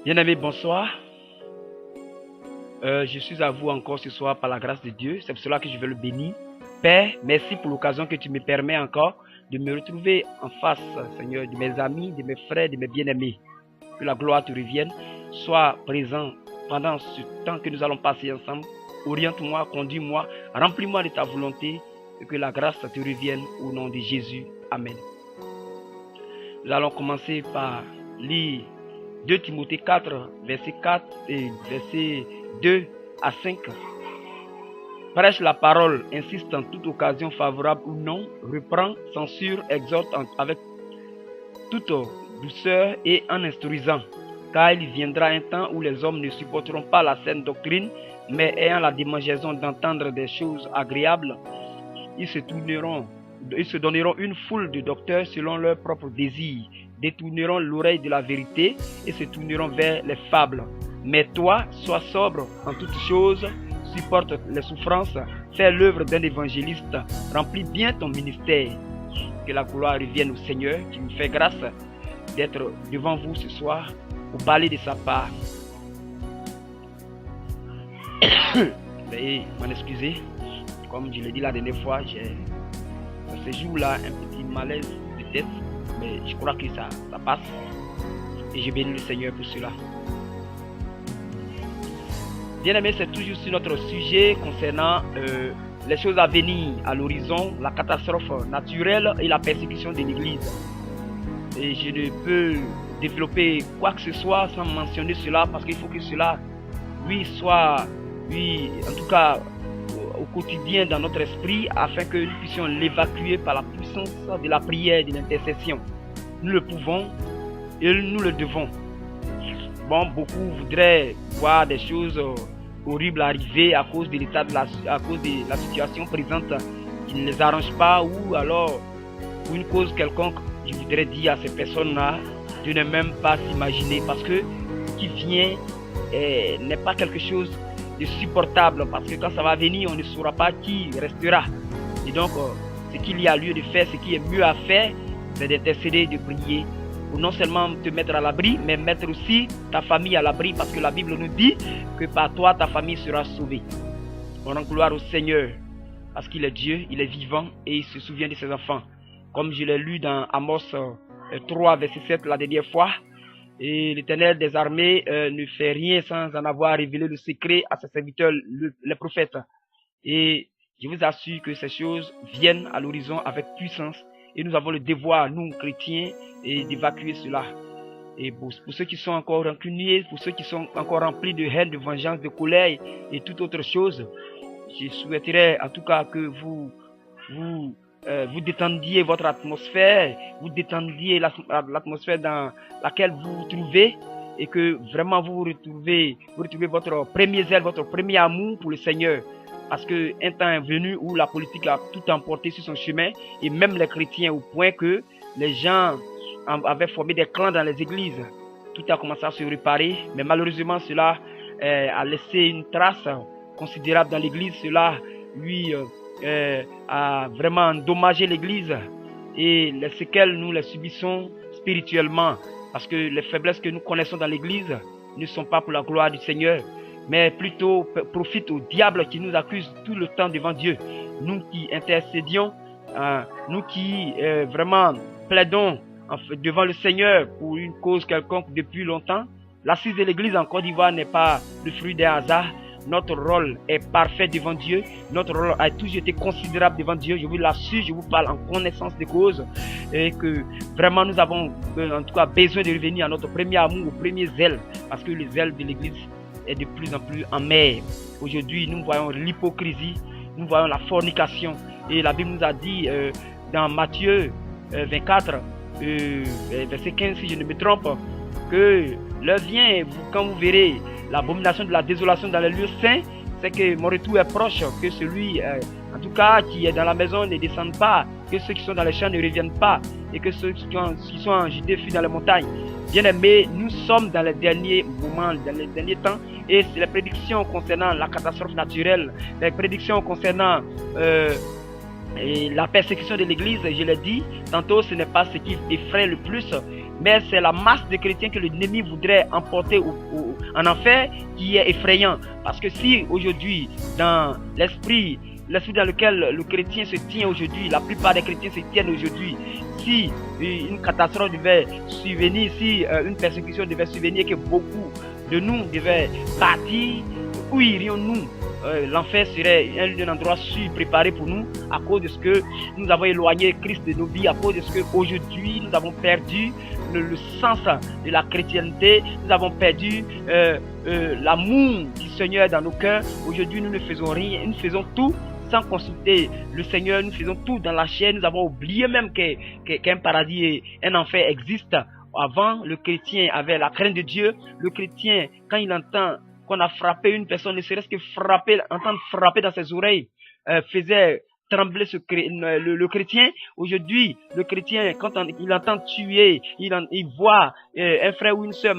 Bien-aimés, bonsoir. Je suis à vous encore ce soir par la grâce de Dieu. C'est pour cela que je veux le bénir. Père, merci pour l'occasion que tu me permets encore de me retrouver en face, Seigneur, de mes amis, de mes frères, de mes bien-aimés. Que la gloire te revienne. Sois présent pendant ce temps que nous allons passer ensemble. Oriente-moi, conduis-moi, remplis-moi de ta volonté et que la grâce te revienne au nom de Jésus. Amen. Nous allons commencer par lire 2 Timothée 4, verset 4 et verset 2 à 5. Prêche la parole, insiste en toute occasion favorable ou non, reprend, censure, exhorte avec toute douceur et en instruisant. Car il viendra un temps où les hommes ne supporteront pas la saine doctrine, mais ayant la démangeaison d'entendre des choses agréables, ils se donneront une foule de docteurs selon leurs propres désirs, détourneront l'oreille de la vérité et se tourneront vers les fables. Mais toi, sois sobre en toutes choses, supporte les souffrances, fais l'œuvre d'un évangéliste, remplis bien ton ministère. Que la gloire revienne au Seigneur qui nous fait grâce d'être devant vous ce soir pour parler de sa part. Veuillez m'en excuser, comme je l'ai dit la dernière fois, j'ai ce jour-là un petit malaise de tête, mais je crois que ça passe et je bénis le Seigneur pour cela. Bien aimé, c'est toujours sur notre sujet concernant les choses à venir à l'horizon, la catastrophe naturelle et la persécution de l'Église. Et je ne peux développer quoi que ce soit sans mentionner cela parce qu'il faut que cela, soit en tout cas, au quotidien dans notre esprit afin que nous puissions l'évacuer par la puissance de la prière et de l'intercession. Nous le pouvons et nous le devons. Bon, beaucoup voudraient voir des choses horribles arriver à cause de l'état à cause de la situation présente qui ne les arrange pas ou alors pour une cause quelconque. Je voudrais dire à ces personnes-là de ne même pas s'imaginer parce que ce qui vient n'est pas quelque chose de supportable parce que quand ça va venir, on ne saura pas qui restera. Et donc, ce qu'il y a lieu de faire, ce qui est mieux à faire, c'est d'intercéder, de prier pour non seulement te mettre à l'abri, mais mettre aussi ta famille à l'abri parce que la Bible nous dit que par toi, ta famille sera sauvée. On rend gloire au Seigneur parce qu'il est Dieu, il est vivant et il se souvient de ses enfants. Comme je l'ai lu dans Amos 3, verset 7 la dernière fois, et l'Éternel des armées ne fait rien sans en avoir révélé le secret à ses serviteurs, les prophètes. Et je vous assure que ces choses viennent à l'horizon avec puissance et nous avons le devoir, nous chrétiens, d'évacuer cela. Et pour ceux qui sont encore rancuniers, pour ceux qui sont encore remplis de haine, de vengeance, de colère et toute autre chose, je souhaiterais en tout cas que vous détendiez votre atmosphère, vous détendiez l'atmosphère dans laquelle vous vous trouvez et que vraiment vous retrouvez votre premier zèle, votre premier amour pour le Seigneur. Parce qu'un temps est venu où la politique a tout emporté sur son chemin et même les chrétiens au point que les gens avaient formé des clans dans les églises. Tout a commencé à se réparer, mais malheureusement cela a laissé une trace considérable dans l'église. Cela lui a vraiment endommagé l'église et les séquelles nous les subissons spirituellement parce que les faiblesses que nous connaissons dans l'église ne sont pas pour la gloire du Seigneur mais plutôt profitent au diable qui nous accuse tout le temps devant Dieu. Nous qui intercédions, nous qui vraiment plaidons devant le Seigneur pour une cause quelconque depuis longtemps. L'assise de l'église en Côte d'Ivoire n'est pas le fruit d'un hasard. Notre rôle est parfait devant Dieu. Notre rôle a toujours été considérable devant Dieu. Je vous l'assure, je vous parle en connaissance de cause. Et que vraiment nous avons en tout cas besoin de revenir à notre premier amour, au premier zèle. Parce que le zèle de l'église est de plus en plus amer. Aujourd'hui, nous voyons l'hypocrisie, nous voyons la fornication. Et la Bible nous a dit dans Matthieu 24, verset 15, si je ne me trompe, que l'heure vient, quand vous verrez l'abomination de la désolation dans les lieux saints, c'est que mon retour est proche, que celui, en tout cas, qui est dans la maison ne descende pas, que ceux qui sont dans les champs ne reviennent pas, et que ceux qui sont en Judée fuient dans les montagnes. Bien aimés, nous sommes dans les derniers moments, dans les derniers temps, et c'est les prédictions concernant la catastrophe naturelle, les prédictions concernant la persécution de l'Église, je l'ai dit, tantôt ce n'est pas ce qui effraie le plus, mais c'est la masse de chrétiens que l'ennemi voudrait emporter en enfer qui est effrayant. Parce que si aujourd'hui, dans l'esprit dans lequel le chrétien se tient aujourd'hui, la plupart des chrétiens se tiennent aujourd'hui, si une catastrophe devait survenir, si une persécution devait survenir, que beaucoup de nous devaient partir, où irions-nous? L'enfer serait un endroit sûr préparé pour nous à cause de ce que nous avons éloigné Christ de nos vies, à cause de ce qu'aujourd'hui nous avons perdu le sens de la chrétienté, nous avons perdu l'amour du Seigneur dans nos cœurs. Aujourd'hui nous ne faisons rien, nous faisons tout sans consulter le Seigneur, nous faisons tout dans la chair, nous avons oublié même qu'un paradis et un enfer existent. Avant, le chrétien avait la crainte de Dieu. Le chrétien, quand il entend qu'on a frappé une personne, ne serait-ce que frapper, entendre frapper dans ses oreilles, faisait trembler le chrétien. Aujourd'hui, le chrétien, quand il entend tuer, il voit un frère ou une sœur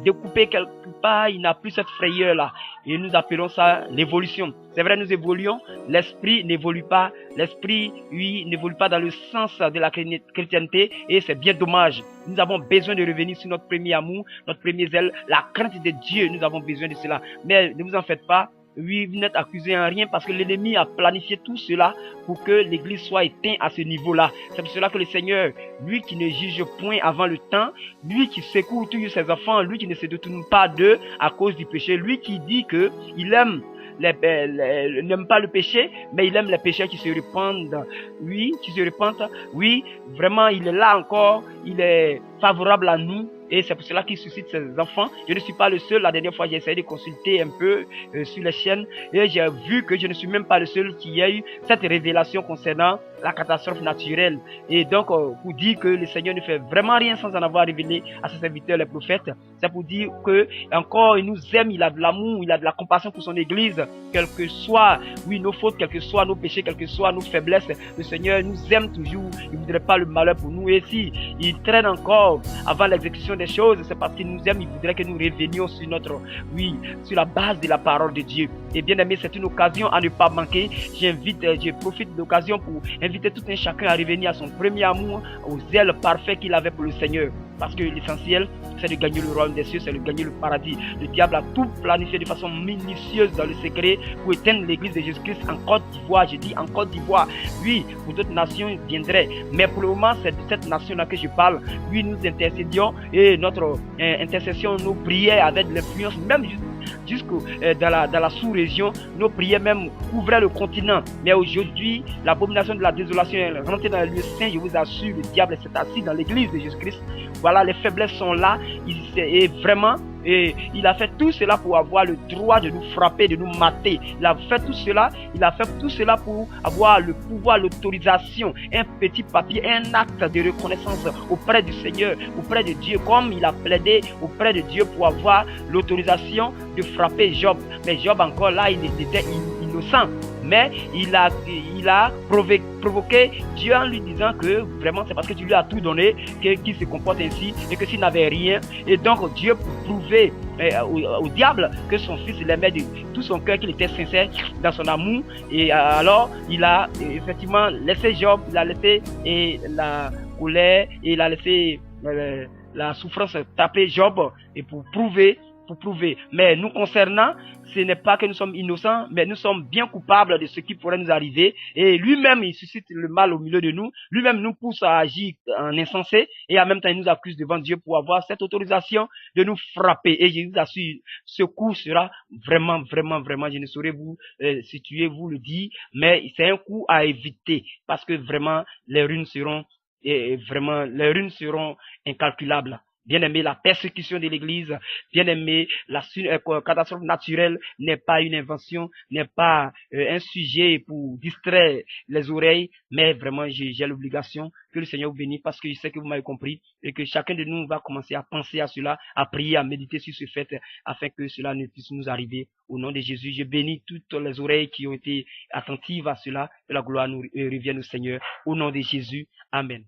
découpé quelque part, il n'a plus cette frayeur-là. Et nous appelons ça l'évolution. C'est vrai, nous évoluons, l'esprit n'évolue pas, l'esprit, lui, n'évolue pas dans le sens de la chrétienté, et c'est bien dommage. Nous avons besoin de revenir sur notre premier amour, notre premier zèle, la crainte de Dieu, nous avons besoin de cela. Mais ne vous en faites pas, oui, vous n'êtes accusé en rien parce que l'ennemi a planifié tout cela pour que l'église soit éteinte à ce niveau-là. C'est pour cela que le Seigneur, lui qui ne juge point avant le temps, lui qui secoue tous ses enfants, lui qui ne se détourne pas d'eux à cause du péché, lui qui dit que il aime n'aime pas le péché, mais il aime les pécheurs qui se répandent. Oui, qui se répandent. Oui, vraiment, il est là encore. Il est favorable à nous. Et c'est pour cela qu'il suscite ses enfants. Je ne suis pas le seul. La dernière fois, j'ai essayé de consulter un peu sur les chaînes. Et j'ai vu que je ne suis même pas le seul qui a eu cette révélation concernant la catastrophe naturelle. Et donc, pour dire que le Seigneur ne fait vraiment rien sans en avoir révélé à ses serviteurs, les prophètes, c'est pour dire que encore il nous aime, il a de l'amour, il a de la compassion pour son Église, quelles que soient, oui, nos fautes, quels que soient nos péchés, quelles que soient nos faiblesses. Le Seigneur nous aime toujours. Il ne voudrait pas le malheur pour nous. Et si il traîne encore avant l'exécution des choses, c'est parce qu'il nous aime. Il voudrait que nous revenions sur notre, oui, sur la base de la parole de Dieu. Et bien aimé, c'est une occasion à ne pas manquer. Je profite de l'occasion pour inviter tout un chacun à revenir à son premier amour, au zèle parfait qu'il avait pour le Seigneur. Parce que l'essentiel, c'est de gagner le royaume des cieux, c'est de gagner le paradis. Le diable a tout planifié de façon minutieuse dans le secret pour éteindre l'église de Jésus-Christ en Côte d'Ivoire. Je dis en Côte d'Ivoire. Oui, pour d'autres nations, il viendrait. Mais pour le moment, c'est de cette nation-là que je parle. Oui, nous intercédions et notre intercession, nos prières avec de l'influence, même jusque dans la sous-région, nos prières même couvraient le continent. Mais aujourd'hui, l'abomination de la désolation est rentrée dans le lieu saint. Je vous assure, le diable s'est assis dans l'église de Jésus-Christ. Voilà, les faiblesses sont là. Et vraiment, il a fait tout cela pour avoir le droit de nous frapper, de nous mater. Il a fait tout cela pour avoir le pouvoir, l'autorisation, un petit papier, un acte de reconnaissance auprès du Seigneur, auprès de Dieu, comme il a plaidé auprès de Dieu pour avoir l'autorisation de frapper Job. Mais Job encore là, il était innocent. Mais il a provoqué Dieu en lui disant que vraiment c'est parce que tu lui as tout donné qu'il se comporte ainsi et que s'il n'avait rien. Et donc Dieu pour prouver au diable que son fils l'aimait de tout son cœur, qu'il était sincère dans son amour. Et alors il a effectivement laissé Job, il a laissé la colère et il a laissé la souffrance taper Job et pour prouver. Mais nous concernant, ce n'est pas que nous sommes innocents, mais nous sommes bien coupables de ce qui pourrait nous arriver. Et lui-même, il suscite le mal au milieu de nous. Lui-même nous pousse à agir en insensé. Et en même temps, il nous accuse devant Dieu pour avoir cette autorisation de nous frapper. Et je vous assure, ce coup sera vraiment, je ne saurais vous situer, vous le dire, mais c'est un coup à éviter. Parce que vraiment, les ruines seront incalculables. Bien-aimé, la persécution de l'Église, bien-aimé, la catastrophe naturelle n'est pas une invention, n'est pas un sujet pour distraire les oreilles, mais vraiment, j'ai l'obligation que le Seigneur vous bénisse parce que je sais que vous m'avez compris et que chacun de nous va commencer à penser à cela, à prier, à méditer sur ce fait afin que cela ne puisse nous arriver. Au nom de Jésus, je bénis toutes les oreilles qui ont été attentives à cela, que la gloire nous revienne au Seigneur. Au nom de Jésus, Amen.